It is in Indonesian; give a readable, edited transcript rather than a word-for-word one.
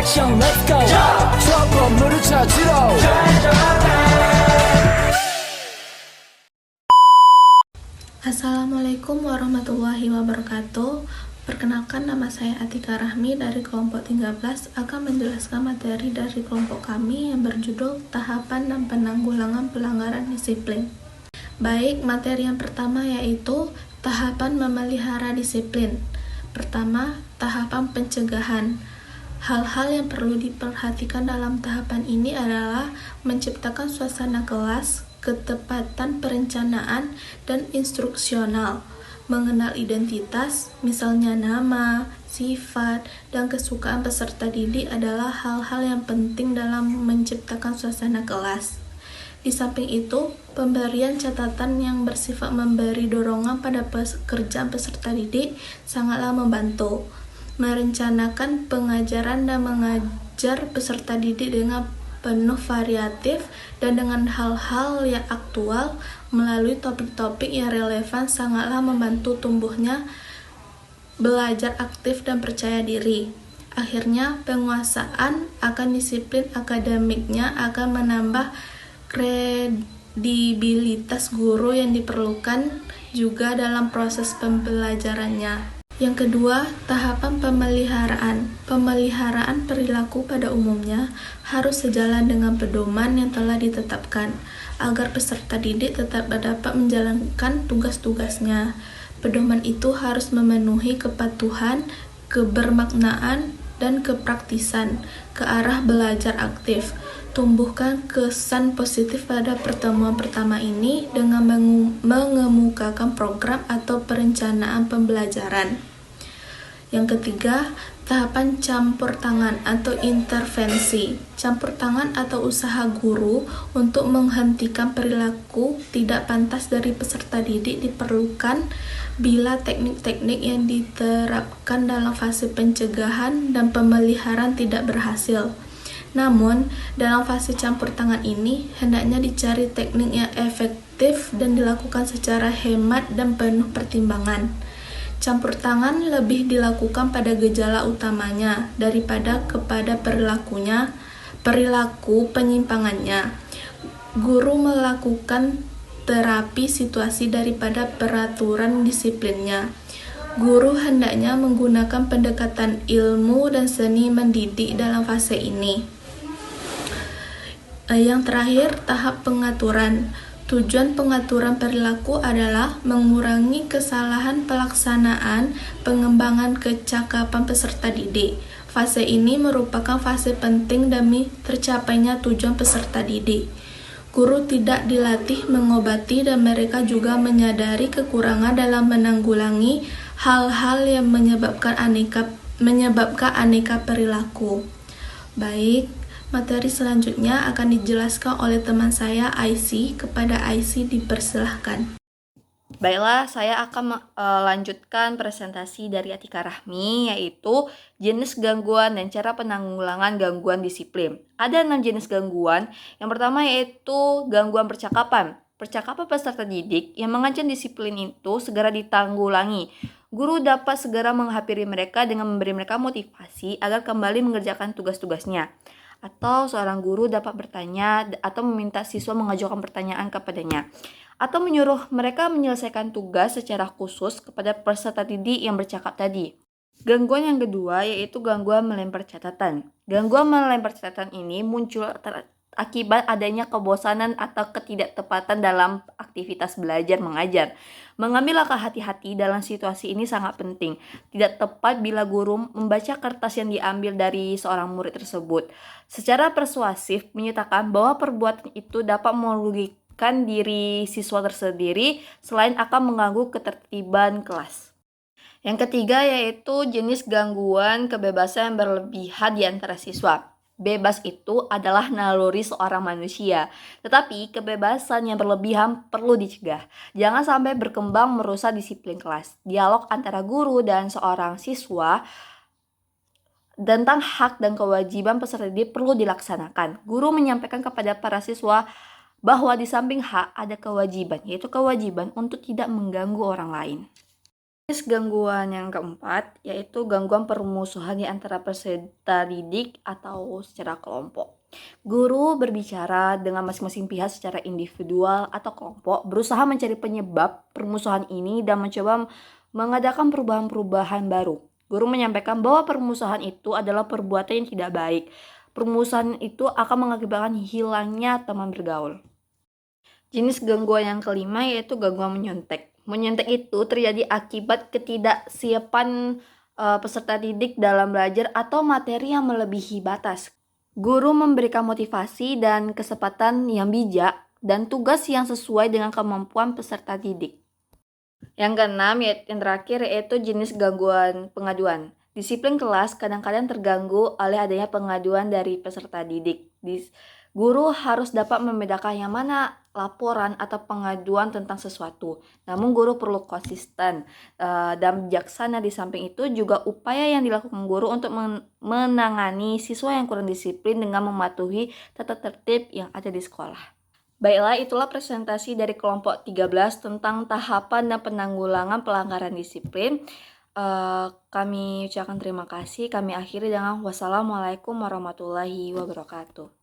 액션 let's go 저 건물을 찾으러 Assalamualaikum warahmatullahi wabarakatuh. Perkenalkan, nama saya Atika Rahmi dari kelompok 13 akan menjelaskan materi dari kelompok kami yang berjudul Tahapan dan Penanggulangan Pelanggaran Disiplin. Baik, materi yang pertama yaitu tahapan memelihara disiplin. Pertama, tahapan pencegahan. Hal-hal yang perlu diperhatikan dalam tahapan ini adalah menciptakan suasana kelas, ketepatan perencanaan dan instruksional, mengenal identitas, misalnya nama, sifat, dan kesukaan peserta didik adalah hal-hal yang penting dalam menciptakan suasana kelas. Di samping itu, pemberian catatan yang bersifat memberi dorongan pada pekerjaan peserta didik sangatlah membantu. Merencanakan pengajaran dan mengajar peserta didik dengan penuh variatif dan dengan hal-hal yang aktual melalui topik-topik yang relevan sangatlah membantu tumbuhnya belajar aktif dan percaya diri. Akhirnya, penguasaan akan disiplin akademiknya akan menambah kredibilitas guru yang diperlukan juga dalam proses pembelajarannya. Yang kedua, tahapan pemeliharaan. Pemeliharaan perilaku pada umumnya harus sejalan dengan pedoman yang telah ditetapkan, agar peserta didik tetap dapat menjalankan tugas-tugasnya. Pedoman itu harus memenuhi kepatuhan, kebermaknaan, dan kepraktisan ke arah belajar aktif. Tumbuhkan kesan positif pada pertemuan pertama ini dengan mengemukakan program atau perencanaan pembelajaran. Yang ketiga, tahapan campur tangan atau intervensi. Campur tangan atau usaha guru untuk menghentikan perilaku tidak pantas dari peserta didik diperlukan bila teknik-teknik yang diterapkan dalam fase pencegahan dan pemeliharaan tidak berhasil. Namun, dalam fase campur tangan ini, hendaknya dicari teknik yang efektif dan dilakukan secara hemat dan penuh pertimbangan. Campur tangan lebih dilakukan pada gejala utamanya daripada kepada perilaku penyimpangannya. Guru melakukan terapi situasi daripada peraturan disiplinnya. Guru hendaknya menggunakan pendekatan ilmu dan seni mendidik dalam fase ini. Yang terakhir, tahap pengaturan. Tujuan pengaturan perilaku adalah mengurangi kesalahan pelaksanaan pengembangan kecakapan peserta didik. Fase ini merupakan fase penting demi tercapainya tujuan peserta didik. Guru tidak dilatih mengobati dan mereka juga menyadari kekurangan dalam menanggulangi hal-hal yang menyebabkan aneka perilaku. Baik, materi selanjutnya akan dijelaskan oleh teman saya IC. Kepada IC dipersilahkan. Baiklah, saya akan lanjutkan presentasi dari Atika Rahmi, yaitu jenis gangguan dan cara penanggulangan gangguan disiplin. Ada 6 jenis gangguan. Yang pertama yaitu gangguan percakapan. Percakapan peserta didik yang mengancam disiplin itu segera ditanggulangi. Guru dapat segera menghampiri mereka dengan memberi mereka motivasi agar kembali mengerjakan tugas-tugasnya. Atau seorang guru dapat bertanya atau meminta siswa mengajukan pertanyaan kepadanya, atau menyuruh mereka menyelesaikan tugas secara khusus kepada peserta didik yang bercakap tadi. Gangguan yang kedua yaitu gangguan melempar catatan. Gangguan melempar catatan ini muncul akibat adanya kebosanan atau ketidaktepatan dalam aktivitas belajar mengajar. Mengambil langkah hati-hati dalam situasi ini sangat penting. Tidak tepat bila guru membaca kertas yang diambil dari seorang murid tersebut secara persuasif menyatakan bahwa perbuatan itu dapat merugikan diri siswa tersendiri selain akan mengganggu ketertiban kelas. Yang ketiga yaitu jenis gangguan kebebasan yang berlebihan di antara siswa. Bebas itu adalah naluri seorang manusia, tetapi kebebasan yang berlebihan perlu dicegah. Jangan sampai berkembang merusak disiplin kelas. Dialog antara guru dan seorang siswa tentang hak dan kewajiban peserta didik perlu dilaksanakan. Guru menyampaikan kepada para siswa bahwa di samping hak ada kewajiban, yaitu kewajiban untuk tidak mengganggu orang lain. Jenis gangguan yang keempat yaitu gangguan permusuhan di antara peserta didik atau secara kelompok. Guru berbicara dengan masing-masing pihak secara individual atau kelompok, berusaha mencari penyebab permusuhan ini dan mencoba mengadakan perubahan-perubahan baru. Guru menyampaikan bahwa permusuhan itu adalah perbuatan yang tidak baik. Permusuhan itu akan mengakibatkan hilangnya teman bergaul. Jenis gangguan yang kelima yaitu gangguan menyontek. Menyontek itu terjadi akibat ketidaksiapan peserta didik dalam belajar atau materi yang melebihi batas. Guru memberikan motivasi dan kesempatan yang bijak dan tugas yang sesuai dengan kemampuan peserta didik. Yang keenam, yang terakhir yaitu jenis gangguan pengaduan. Disiplin kelas kadang-kadang terganggu oleh adanya pengaduan dari peserta didik. Guru harus dapat membedakan yang mana laporan atau pengaduan tentang sesuatu. Namun guru perlu konsisten dan bijaksana. Di samping itu juga upaya yang dilakukan guru untuk menangani siswa yang kurang disiplin dengan mematuhi tata tertib yang ada di sekolah. Baiklah, itulah presentasi dari kelompok 13 tentang tahapan dan penanggulangan pelanggaran disiplin. Kami ucapkan terima kasih. Kami akhiri dengan wassalamualaikum warahmatullahi wabarakatuh.